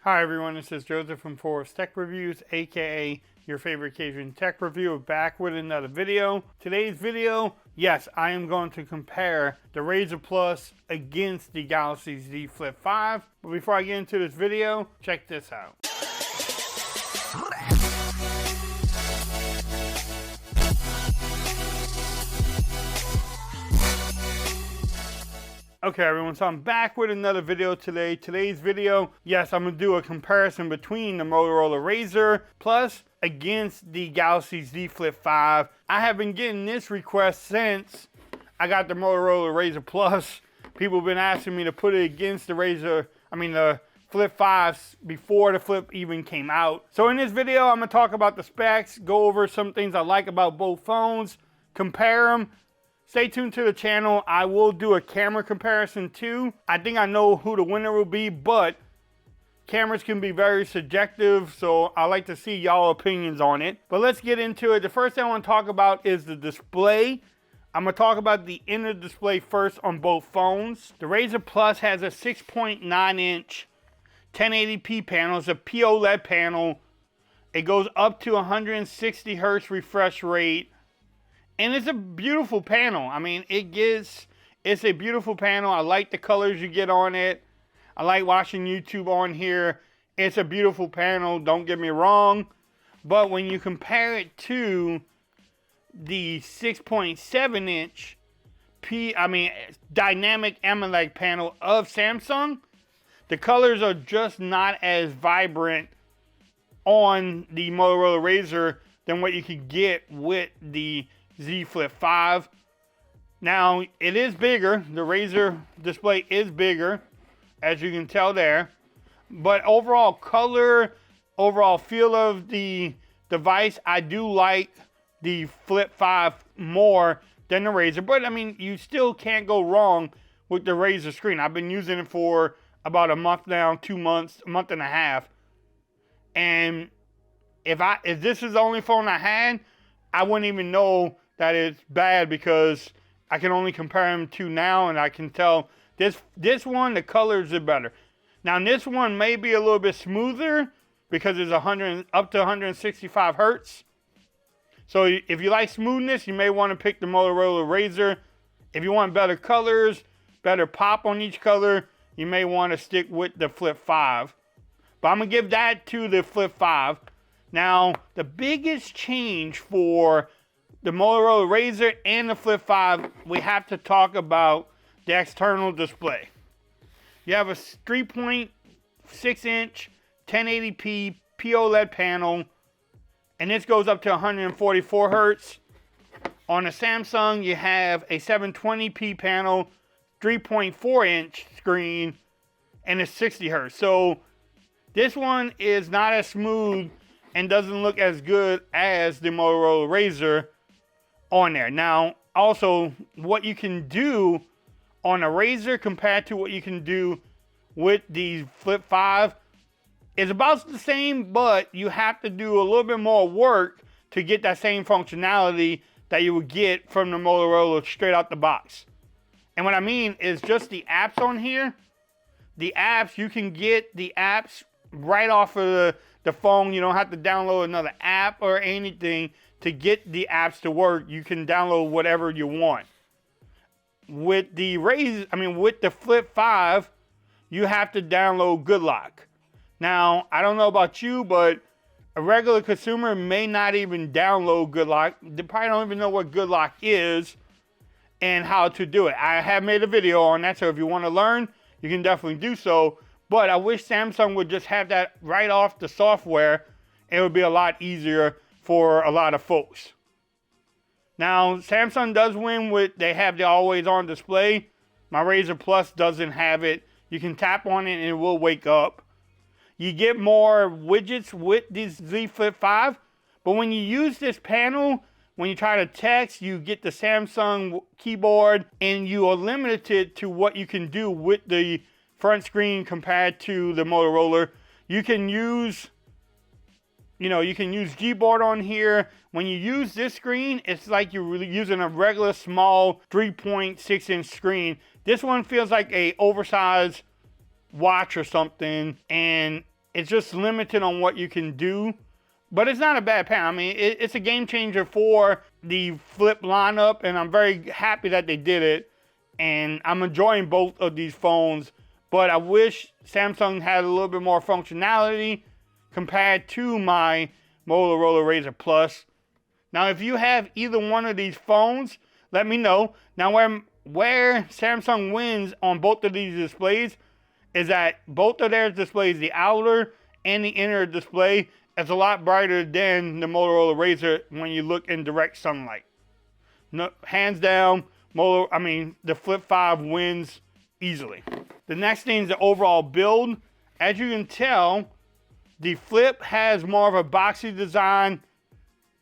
Hi everyone, this is Joseph from Forest Tech Reviews, aka your favorite Cajun tech reviewer, back with another video. Today's video, yes, I am going to compare the Razr Plus against the Galaxy Z Flip5. But before I get into this video, check this out. Okay everyone, so I'm back with another video today. Today's video, yes, I'm going to do a comparison between the Motorola Razr Plus against the Galaxy Z Flip5. I have been getting this request since I got the Motorola Razr Plus. People have been asking me to put it against the the Flip 5 before the Flip even came out. So in this video, I'm going to talk about the specs, go over some things I like about both phones, compare them. Stay tuned to the channel. I will do a camera comparison too. I think I know who the winner will be, but cameras can be very subjective, so I like to see y'all opinions on it. But let's get into it. The first thing I want to talk about is the display. I'm going to talk about the inner display first on both phones. The Razr Plus has a 6.9-inch 1080p panel. It's a POLED panel. It goes up to 160 Hz refresh rate. And it's a beautiful panel. I mean, it's a beautiful panel. I like the colors you get on it. I like watching YouTube on here. It's a beautiful panel, don't get me wrong. But when you compare it to the 6.7-inch dynamic AMOLED panel of Samsung, the colors are just not as vibrant on the Motorola Razr than what you could get with the Z Flip 5. Now, it is bigger. The Razr display is bigger, as you can tell there. But overall color, overall feel of the device, I do like the Flip 5 more than the Razr. But, I mean, you still can't go wrong with the Razr screen. I've been using it for about a month now, 2 months, a month and a half. And if this is the only phone I had, I wouldn't even know that it's bad because I can only compare them to now, and I can tell this one, the colors are better. Now this one may be a little bit smoother because it's up to 165 Hertz. So if you like smoothness, you may want to pick the Motorola Razr. If you want better colors, better pop on each color, you may want to stick with the Flip 5. But I'm going to give that to the Flip 5. Now, the biggest change for the Motorola Razr and the Flip 5, we have to talk about the external display. You have a 3.6-inch 1080p POLED panel, and this goes up to 144 Hertz. On the Samsung, you have a 720p panel, 3.4-inch screen, and it's 60 Hertz. So this one is not as smooth and doesn't look as good as the Motorola Razr on there. Now, also, what you can do on a Razr compared to what you can do with the Flip 5 is about the same, but you have to do a little bit more work to get that same functionality that you would get from the Motorola straight out the box. And what I mean is just the apps on here. The apps, you can get the apps right off of the phone. You don't have to download another app or anything to get the apps to work. You can download whatever you want. With the with the Flip 5, you have to download Good Lock. Now, I don't know about you, but a regular consumer may not even download Good Lock. They probably don't even know what Good Lock is and how to do it. I have made a video on that, so if you want to learn, you can definitely do so. But I wish Samsung would just have that right off the software. It would be a lot easier for a lot of folks. Now, Samsung does win with, they have the always on display. My Razr Plus doesn't have it. You can tap on it and it will wake up. You get more widgets with this Z Flip 5. But when you use this panel, when you try to text, you get the Samsung keyboard and you are limited to what you can do with the front screen compared to the Motorola. You can use Gboard on here. When you use this screen, it's like you're really using a regular small 3.6-inch screen. This one feels like a oversized watch or something, and It's just limited on what you can do. But it's not a bad panel. I mean, it's a game changer for the Flip lineup, and I'm very happy that they did it. And I'm enjoying both of these phones, but I wish Samsung had a little bit more functionality compared to my Motorola Razr Plus. Now, if you have either one of these phones, let me know. Now, where Samsung wins on both of these displays is that both of their displays, the outer and the inner display, is a lot brighter than the Motorola Razr when you look in direct sunlight. No, hands down, the Flip 5 wins easily. The next thing is the overall build. As you can tell, the Flip has more of a boxy design.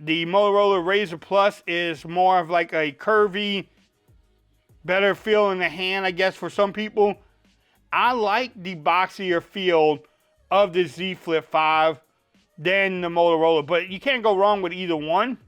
The Motorola Razr Plus is more of like a curvy, better feel in the hand, I guess, for some people. I like the boxier feel of the Z Flip 5 than the Motorola, but you can't go wrong with either one.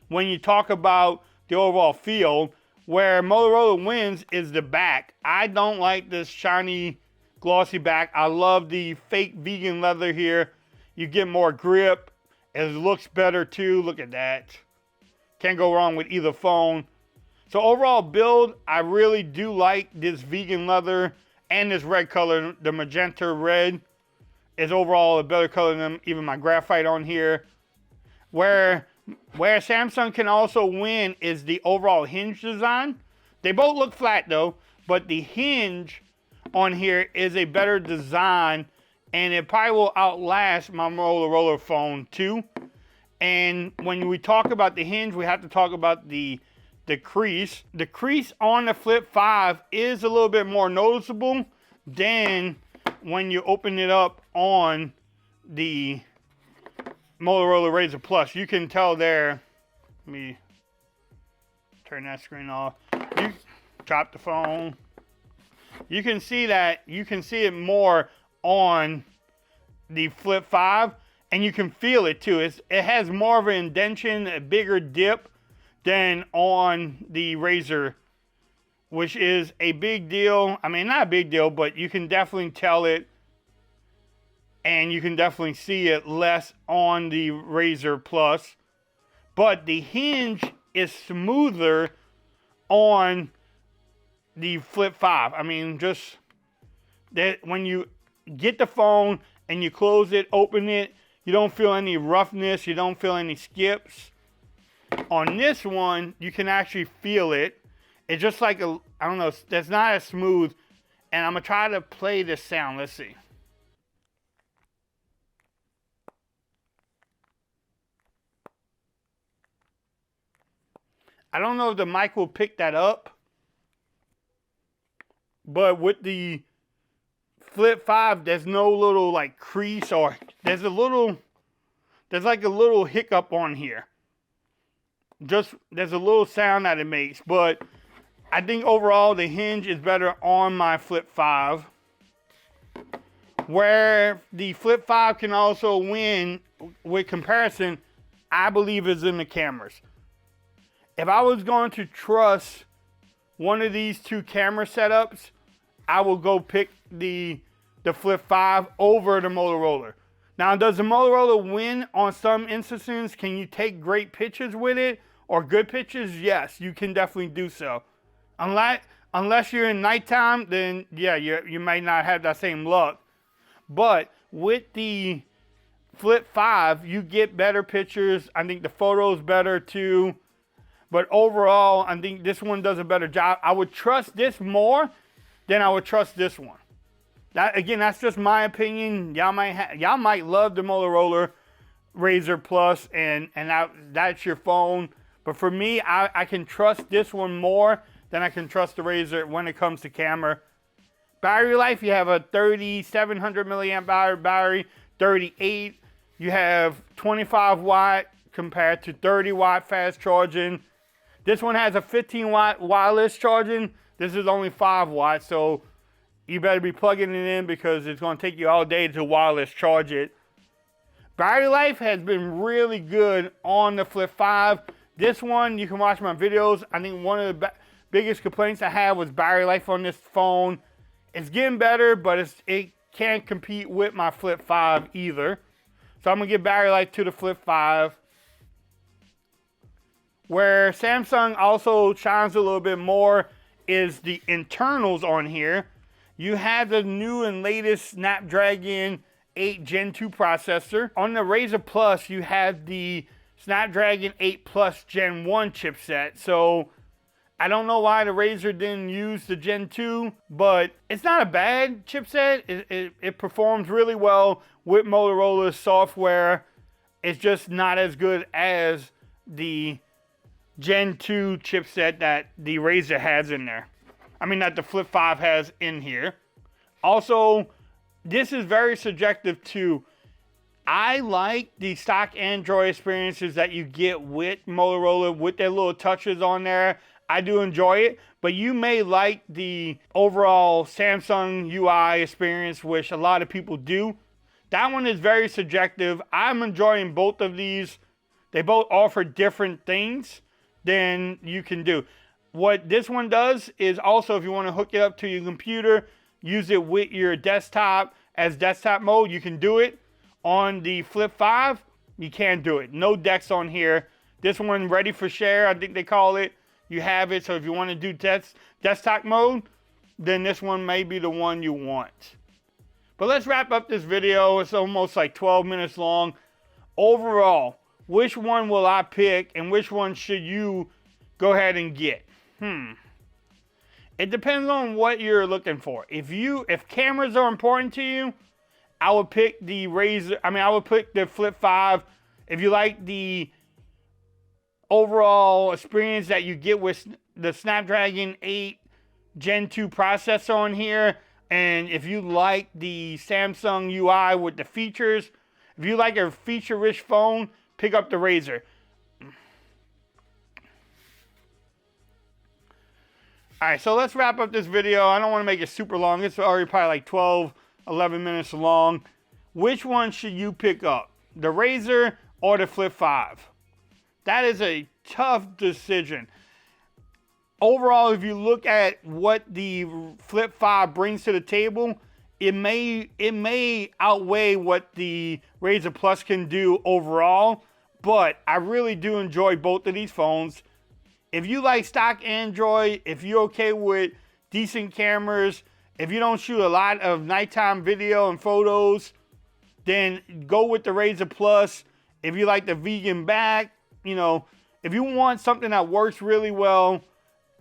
When you talk about the overall feel, where Motorola wins is the back. I don't like this shiny, glossy back. I love the fake vegan leather here. You get more grip. It looks better too. Look at that. Can't go wrong with either phone. So overall build, I really do like this vegan leather and this red color. The magenta red is overall a better color than even my graphite on here. Where Samsung can also win is the overall hinge design. They both look flat though, but the hinge on here is a better design, and it probably will outlast my Motorola phone too. And when we talk about the hinge, we have to talk about the crease. The crease on the Flip 5 is a little bit more noticeable than when you open it up on the Motorola Razr Plus. You can tell there. Let me turn that screen off. You drop the phone. You can see that. You can see it more on the Flip 5, and you can feel it too. It has more of an indentation, a bigger dip than on the Razr, which is a big deal. I mean, not a big deal, but you can definitely tell it, and you can definitely see it less on the Razr Plus. But the hinge is smoother on the Flip 5. I mean, just that when you get the phone and you close it, open it, you don't feel any roughness, you don't feel any skips. On this one, you can actually feel it. It's just like I don't know, that's not as smooth. And I'm gonna try to play this sound. Let's see. I don't know if the mic will pick that up, but with the Flip 5, there's no little like crease, or there's like a little hiccup on here. Just there's a little sound that it makes, but I think overall the hinge is better on my Flip 5. Where the Flip 5 can also win with comparison, I believe, is in the cameras. If I was going to trust one of these two camera setups, I will go pick the Flip 5 over the Motorola. Now, does the Motorola win on some instances? Can you take great pictures with it, or good pictures? Yes, you can definitely do so. Unless you're in nighttime, then yeah, you might not have that same luck. But with the Flip 5, you get better pictures. I think the photo's better too. But overall, I think this one does a better job. I would trust this more than I would trust this one. That, again, that's just my opinion. Y'all might love the Motorola Razr Plus, and that's your phone. But for me, I can trust this one more than I can trust the Razr when it comes to camera. Battery life, you have a 3,700 milliamp hour battery, 38. You have 25 watt compared to 30 watt fast charging. This one has a 15 watt wireless charging. This is only 5 watts, so you better be plugging it in because it's going to take you all day to wireless charge it. Battery life has been really good on the Flip 5. This one, you can watch my videos. I think one of the biggest complaints I had was battery life on this phone. It's getting better, but it can't compete with my Flip 5 either. So I'm going to give battery life to the Flip 5. Where Samsung also shines a little bit more is the internals on here. You have the new and latest Snapdragon 8 Gen 2 processor. On the Razr Plus, you have the Snapdragon 8 Plus Gen 1 chipset. So I don't know why the Razr didn't use the Gen 2, but it's not a bad chipset. It performs really well with Motorola's software. It's just not as good as the Gen 2 chipset that the Razr has in there. I mean, that the Flip 5 has in here. Also, this is very subjective too. I like the stock Android experiences that you get with Motorola with their little touches on there. I do enjoy it, but you may like the overall Samsung UI experience, which a lot of people do. That one is very subjective. I'm enjoying both of these. They both offer different things than you can do. What this one does is also, if you want to hook it up to your computer, use it with your desktop as desktop mode, you can do it. On the Flip 5, you can't do it. No DeX on here. This one, ready for share, I think they call it. You have it, so if you want to do desktop mode, then this one may be the one you want. But let's wrap up this video. It's almost like 12 minutes long. Overall, which one will I pick and which one should you go ahead and get? It depends on what you're looking for. If cameras are important to you, I would pick the Razr. I would pick the Flip 5. If you like the overall experience that you get with the Snapdragon 8 Gen 2 processor on here, and if you like the Samsung UI with the features, if you like a feature-rich phone, pick up the Razr. Alright, so let's wrap up this video. I don't want to make it super long. It's already probably like 12, 11 minutes long. Which one should you pick up? The Razr or the Flip 5? That is a tough decision. Overall, if you look at what the Flip 5 brings to the table, it may outweigh what the Razr Plus can do overall, but I really do enjoy both of these phones. If you like stock Android, if you're okay with decent cameras, if you don't shoot a lot of nighttime video and photos, then go with the Razr Plus. If you like the vegan back, if you want something that works really well,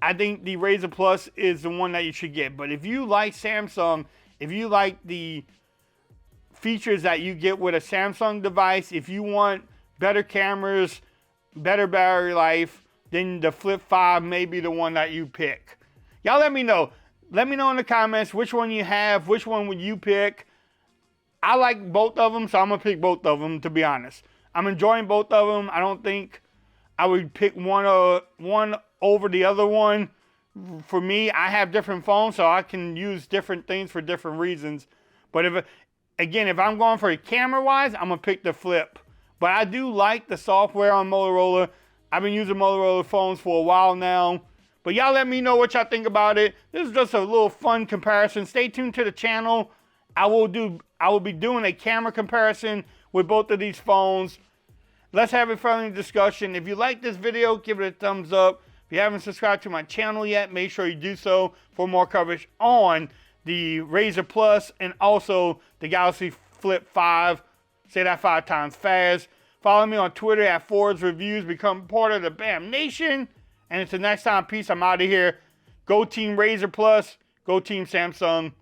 I think the Razr Plus is the one that you should get. But if you like Samsung, if you like the features that you get with a Samsung device, if you want better cameras, better battery life, then the Flip 5 may be the one that you pick. Y'all let me know. Let me know in the comments which one you have, which one would you pick. I like both of them, so I'm going to pick both of them, to be honest. I'm enjoying both of them. I don't think I would pick one over the other one. For me, I have different phones, so I can use different things for different reasons. But if I'm going for camera-wise, I'm going to pick the Flip. But I do like the software on Motorola. I've been using Motorola phones for a while now. But y'all let me know what y'all think about it. This is just a little fun comparison. Stay tuned to the channel. I will be doing a camera comparison with both of these phones. Let's have a friendly discussion. If you like this video, give it a thumbs up. If you haven't subscribed to my channel yet, make sure you do so for more coverage on the Razr Plus and also the Galaxy Flip 5. Say that 5 times fast. Follow me on Twitter at Ford's Reviews. Become part of the BAM Nation. And until next time, peace. I'm out of here. Go Team Razr Plus. Go Team Samsung.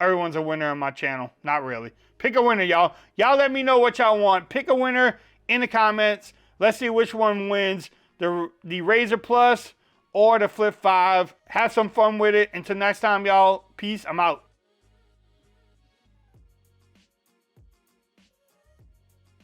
Everyone's a winner on my channel. Not really. Pick a winner, y'all. Y'all let me know what y'all want. Pick a winner in the comments. Let's see which one wins. The Razr Plus or the Flip 5. Have some fun with it. Until next time, y'all. Peace. I'm out.